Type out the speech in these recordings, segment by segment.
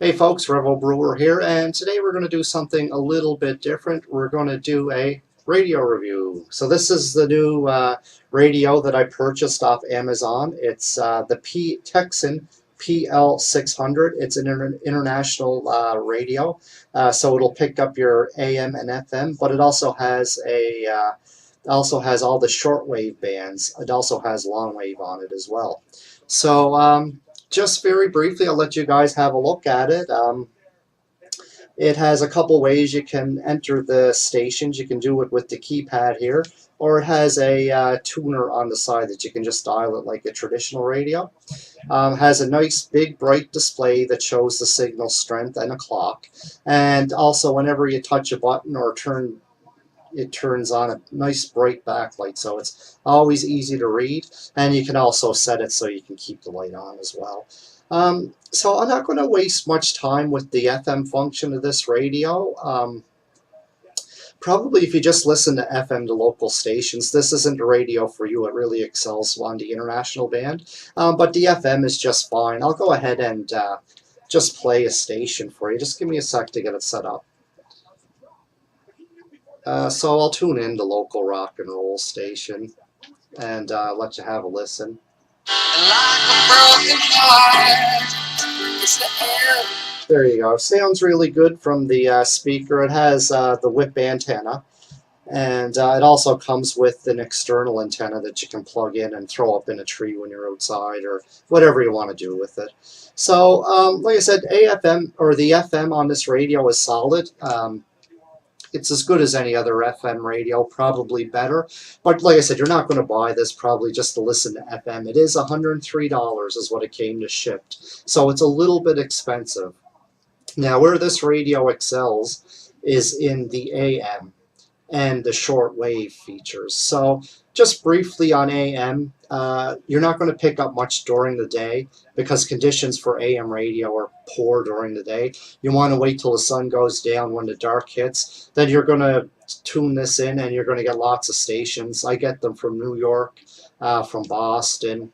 Hey folks, Revel Brewer here, and today we're going to do something a little bit different. We're going to do a radio review. So this is the new radio that I purchased off Amazon. It's the Tecsun PL-600. It's an international radio, so it'll pick up your AM and FM, but it also has all the shortwave bands. It also has long wave on it as well. So just very briefly, I'll let you guys have a look at it. It has a couple ways you can enter the stations. You can do it with the keypad here, or it has a tuner on the side that you can just dial it like a traditional radio. Has a nice big bright display that shows the signal strength and a clock. And also whenever you touch a button or it turns on a nice bright backlight, so it's always easy to read, and you can also set it so you can keep the light on as well. So I'm not going to waste much time with the FM function of this radio. Probably if you just listen to FM to local stations, this isn't a radio for you. It really excels on the international band, but the FM is just fine. I'll go ahead and just play a station for you. Just give me a sec to get it set up. So I'll tune in the local rock and roll station and let you have a listen. Like a broken heart, it's the end. There you go. Sounds really good from the speaker. It has the whip antenna, and it also comes with an external antenna that you can plug in and throw up in a tree when you're outside, or whatever you want to do with it. So, like I said, AFM or the FM on this radio is solid. It's as good as any other FM radio, probably better. But like I said, you're not going to buy this probably just to listen to FM. It is $103 is what it came to shipped. So it's a little bit expensive. Now, where this radio excels is in the AM and the shortwave features. So just briefly on AM, you're not going to pick up much during the day because conditions for AM radio are poor during the day. You want to wait till the sun goes down when the dark hits. Then you're going to tune this in and you're going to get lots of stations. I get them from New York, from Boston.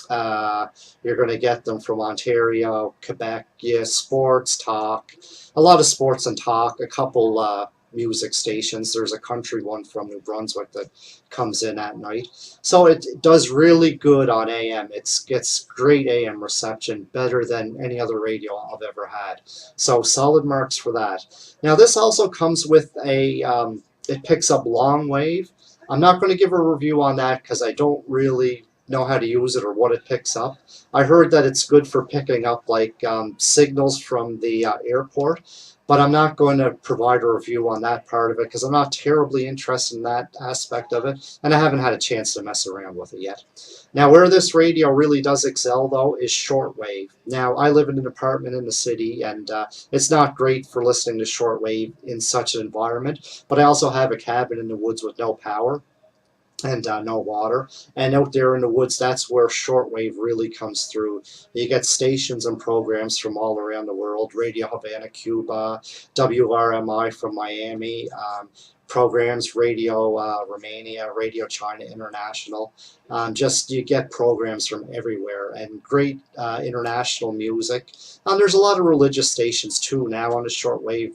You're going to get them from Ontario, Quebec, yeah, sports, talk, a lot of sports and talk, a couple music stations. There's a country one from New Brunswick that comes in at night. So it does really good on AM. It gets great AM reception, better than any other radio I've ever had. So solid marks for that. Now this also comes with it picks up long wave. I'm not going to give a review on that because I don't really know how to use it or what it picks up. I heard that it's good for picking up like signals from the airport, but I'm not going to provide a review on that part of it because I'm not terribly interested in that aspect of it, and I haven't had a chance to mess around with it yet. Now, where this radio really does excel, though, is shortwave. Now, I live in an apartment in the city, and it's not great for listening to shortwave in such an environment, but I also have a cabin in the woods with no power and no water. And out there in the woods, that's where shortwave really comes through. You get stations and programs from all around the world: Radio Havana, Cuba, WRMI from Miami, programs, Radio Romania, Radio China International. Just you get programs from everywhere and great international music. There's a lot of religious stations too now on the shortwave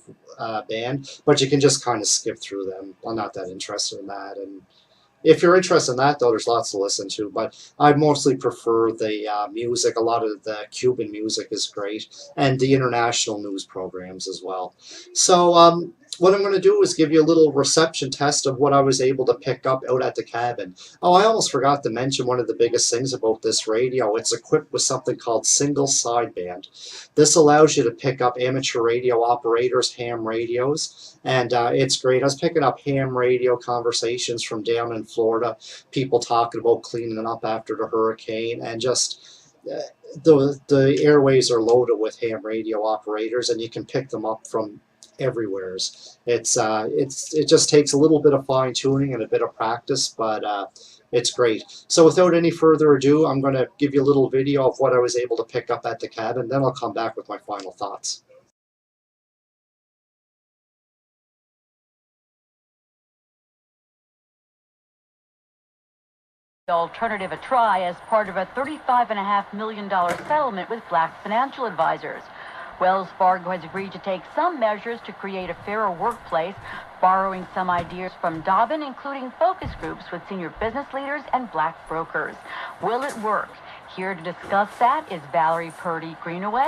band, but you can just kind of skip through them. I'm not that interested in that. And if you're interested in that, though, there's lots to listen to, but I mostly prefer the music. A lot of the Cuban music is great, and the international news programs as well. So what I'm going to do is give you a little reception test of what I was able to pick up out at the cabin. Oh, I almost forgot to mention one of the biggest things about this radio. It's equipped with something called single sideband. This allows you to pick up amateur radio operators, ham radios, and it's great. I was picking up ham radio conversations from down in Florida, people talking about cleaning up after the hurricane, and just the airways are loaded with ham radio operators, and you can pick them up from everywheres. It just takes a little bit of fine tuning and a bit of practice, but it's great. So without any further ado, I'm going to give you a little video of what I was able to pick up at the cabin, then I'll come back with my final thoughts. Alternative a try as part of a $35.5 million settlement with Black Financial Advisors. Wells Fargo has agreed to take some measures to create a fairer workplace, borrowing some ideas from Dobbin, including focus groups with senior business leaders and black brokers. Will it work? Here to discuss that is Valerie Purdy Greenaway.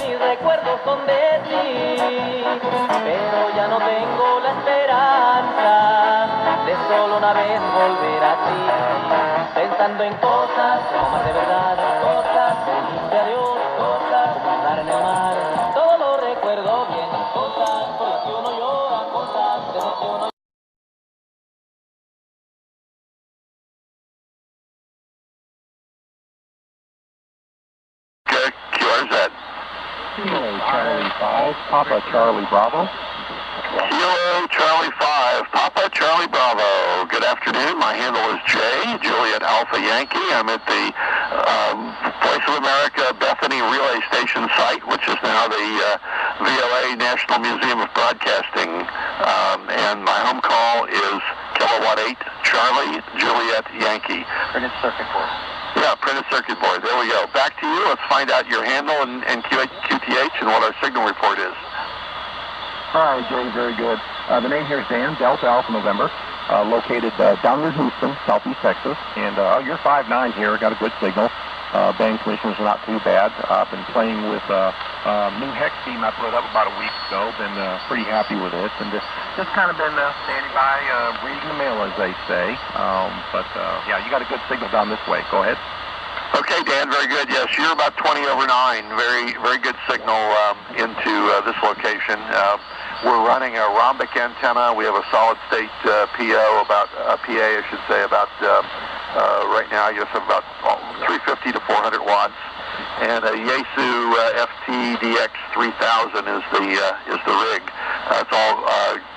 Mis recuerdos son de ti, pero ya no tengo la esperanza de solo una vez volver a ti, pensando en cosas como amar de verdad, cosas de dijiste adiós, cosas como andar en el mar, todo lo recuerdo bien, cosas por las que uno llora, cosas de las que uno Kilo Charlie 5, Papa Charlie Bravo. Kilo Charlie 5, Papa Charlie Bravo. Good afternoon. My handle is Jay, Juliet Alpha Yankee. I'm at the Voice of America Bethany Relay Station site, which is now the VLA National Museum of Broadcasting. And my home call is Kilowatt 8, Charlie, Juliet Yankee. Printed circuit board. Yeah, printed circuit board. There we go. Back to you. Let's find out your handle and QTH and what our signal report is. All right, Jay, very good. The name here is Dan, Delta Alpha November, located down in Houston, southeast Texas. And you're 5'9" here, got a good signal. Band conditions are not too bad. I've been playing with new hex beam I put up about a week ago. Been pretty happy with it. And just kind of been standing by, reading the mail, as they say. Yeah, you got a good signal down this way. Go ahead. Okay, Dan, very good. Yes, you're about 20 over 9. Very, very good signal into this location. We're running a rhombic antenna. We have a solid state PO, about PA, I should say, about right now, I guess about 350 to 400 watts. And a Yaesu FT DX 3000 is the rig. It's all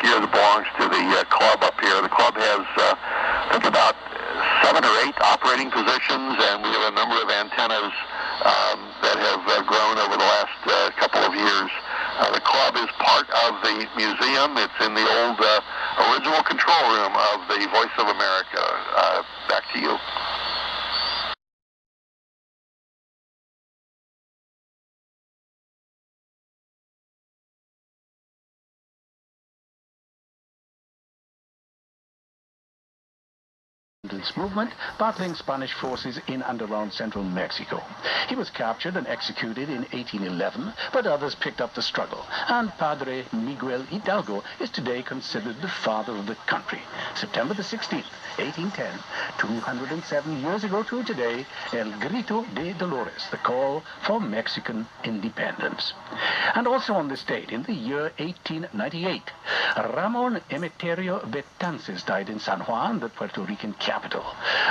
gear that belongs to the club up here. The club has, I think, about 7 or 8 operating positions, and we have a number of antennas that have grown over the last couple of years. The club is part of the museum. It's in the old original control room of the Voice of America. Back to you. Movement battling Spanish forces in and around central Mexico. He was captured and executed in 1811, but others picked up the struggle, and Padre Miguel Hidalgo is today considered the father of the country. September the 16th, 1810, 207 years ago to today, El Grito de Dolores, the call for Mexican independence. And also on this date, in the year 1898, Ramon Emeterio Betances died in San Juan, the Puerto Rican capital.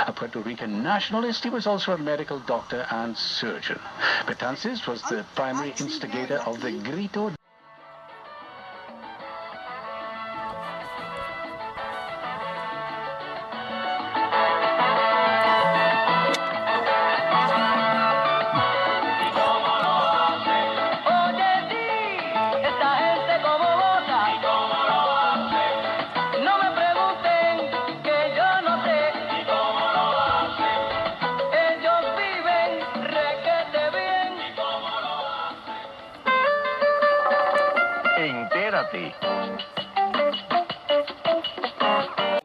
A Puerto Rican nationalist, he was also a medical doctor and surgeon. Betances was the primary instigator of the Grito.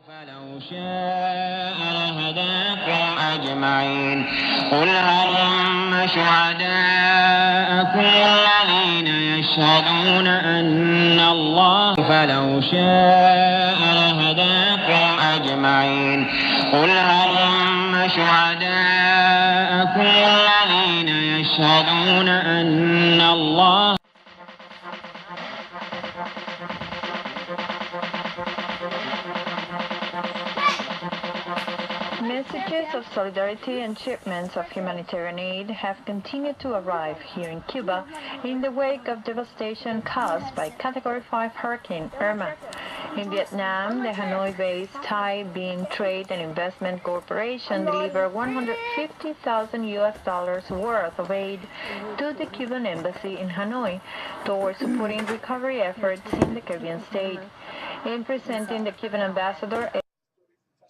فلو شاء لهداكم أجمعين قل هلم شهداءكم الذين يشهدون أن الله فلو شاء لهداكم أجمعين قل هلم شهداءكم الذين يشهدون أن الله Messages of solidarity and shipments of humanitarian aid have continued to arrive here in Cuba in the wake of devastation caused by Category 5 Hurricane Irma. In Vietnam, the Hanoi-based Thai Bean Trade and Investment Corporation delivered $150,000 US worth of aid to the Cuban embassy in Hanoi towards supporting recovery efforts in the Caribbean state. In presenting the Cuban ambassador,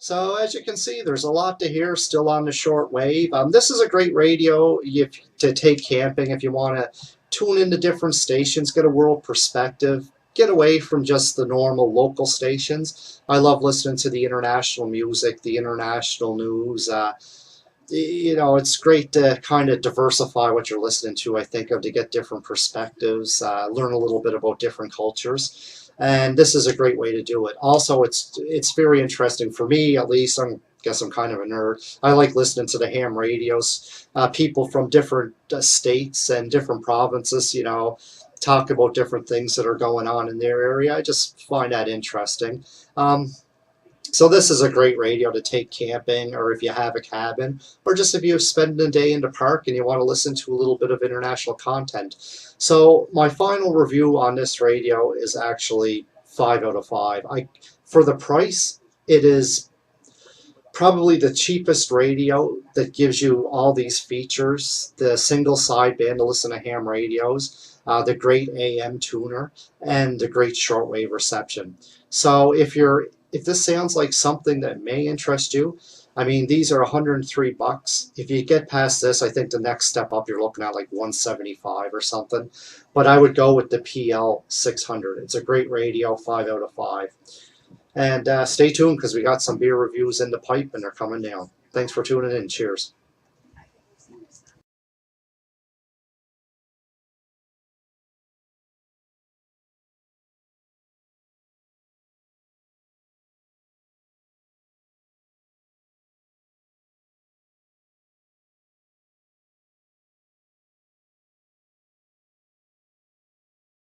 So as you can see, there's a lot to hear still on the short wave. This is a great radio to take camping if you want to tune into different stations, get a world perspective, get away from just the normal local stations. I love listening to the international music, the international news. You know, it's great to kind of diversify what you're listening to, I think, to get different perspectives, learn a little bit about different cultures. And this is a great way to do it. Also, it's very interesting for me, at least. Guess I'm kind of a nerd. I like listening to the ham radios. People from different states and different provinces, you know, talk about different things that are going on in their area. I just find that interesting. So this is a great radio to take camping, or if you have a cabin, or just if you spend a day in the park and you want to listen to a little bit of international content. So my final review on this radio is actually 5 out of 5. For the price, it is probably the cheapest radio that gives you all these features: the single sideband to listen to ham radios, the great AM tuner, and the great shortwave reception. So if this sounds like something that may interest you, I mean, these are $103. If you get past this, I think the next step up you're looking at like 175 or something. But I would go with the PL-600. It's a great radio, 5 out of 5. And stay tuned because we got some beer reviews in the pipe and they're coming down. Thanks for tuning in. Cheers.